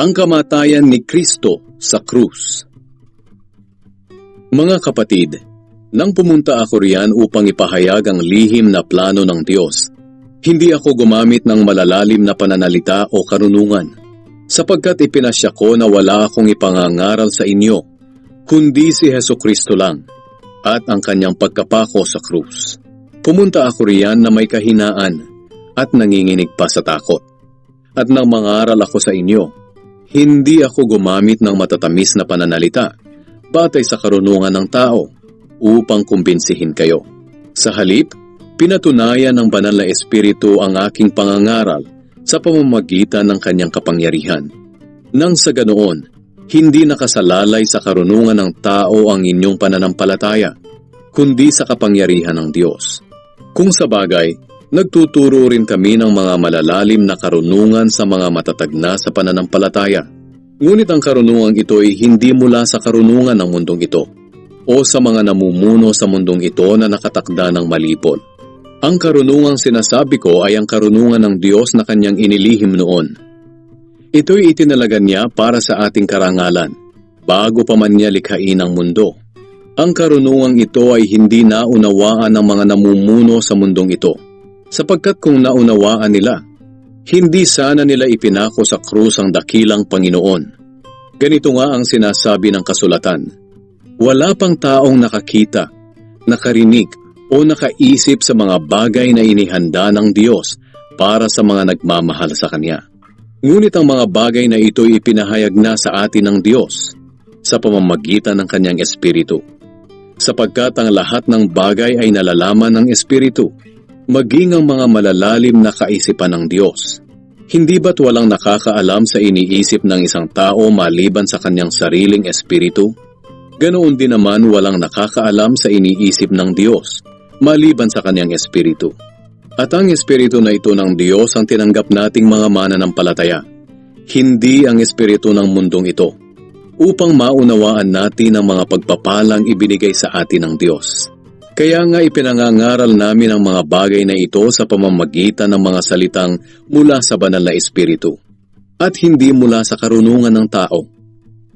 Ang kamatayan ni Kristo sa krus. Mga kapatid, nang pumunta ako riyan upang ipahayag ang lihim na plano ng Diyos, hindi ako gumamit ng malalalim na pananalita o karunungan, sapagkat ipinasya ko na wala akong ipangangaral sa inyo, kundi si Hesukristo lang, at ang kanyang pagkapako sa krus. Pumunta ako riyan na may kahinaan at nanginginig pa sa takot. At nang mangaral ako sa inyo, hindi ako gumamit ng matatamis na pananalita batay sa karunungan ng tao upang kumbinsihin kayo. Sa halip, pinatunayan ng banal na Espiritu ang aking pangangaral sa pamamagitan ng kanyang kapangyarihan. Nang sa ganoon, hindi nakasalalay sa karunungan ng tao ang inyong pananampalataya, kundi sa kapangyarihan ng Diyos. Kung sa bagay, nagtuturo rin kami ng mga malalalim na karunungan sa mga matatag na sa pananampalataya. Ngunit ang karunungang ito ay hindi mula sa karunungan ng mundong ito o sa mga namumuno sa mundong ito na nakatakda ng malipol. Ang karunungang sinasabi ko ay ang karunungan ng Diyos na kanyang inilihim noon. Ito'y itinalaga niya para sa ating karangalan, bago pa man niya likhain ang mundo. Ang karunungang ito ay hindi naunawaan ng mga namumuno sa mundong ito, sapagkat kung naunawaan nila, hindi sana nila ipinako sa krus ang dakilang Panginoon. Ganito nga ang sinasabi ng kasulatan, wala pang taong nakakita, nakarinig o nakaisip sa mga bagay na inihanda ng Diyos para sa mga nagmamahal sa Kanya. Ngunit ang mga bagay na ito'y ipinahayag na sa atin ng Diyos sa pamamagitan ng Kanyang Espiritu. Sapagkat ang lahat ng bagay ay nalalaman ng Espiritu, maging ang mga malalalim na kaisipan ng Diyos. Hindi ba't walang nakakaalam sa iniisip ng isang tao maliban sa kanyang sariling espiritu? Ganoon din naman walang nakakaalam sa iniisip ng Diyos maliban sa kanyang espiritu. At ang espiritu na ito ng Diyos ang tinanggap nating mga mananampalataya, hindi ang espiritu ng mundong ito, upang maunawaan natin ang mga pagpapalang ibinigay sa atin ng Diyos. Kaya nga ipinangangaral namin ang mga bagay na ito sa pamamagitan ng mga salitang mula sa banal na Espiritu, at hindi mula sa karunungan ng tao.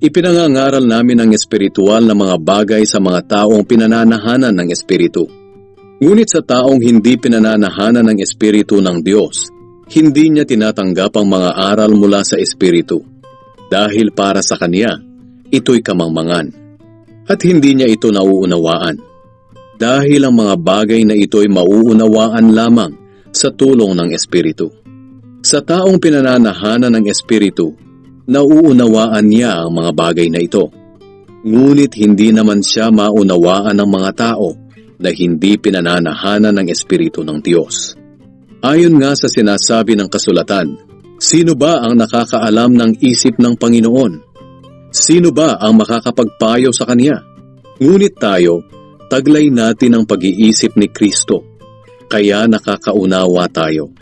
Ipinangangaral namin ang espiritual na mga bagay sa mga taong pinananahanan ng Espiritu. Ngunit sa taong hindi pinananahanan ng Espiritu ng Diyos, hindi niya tinatanggap ang mga aral mula sa Espiritu, dahil para sa kanya, ito'y kamangmangan, at hindi niya ito nauunawaan. Dahil ang mga bagay na ito'y mauunawaan lamang sa tulong ng Espiritu. Sa taong pinananahanan ng Espiritu, nauunawaan niya ang mga bagay na ito. Ngunit hindi naman siya maunawaan ng mga tao na hindi pinananahanan ng Espiritu ng Diyos. Ayon nga sa sinasabi ng kasulatan, sino ba ang nakakaalam ng isip ng Panginoon? Sino ba ang makakapagpayo sa Kanya? Ngunit tayo, taglay natin ang pag-iisip ni Kristo, kaya nakakaunawa tayo.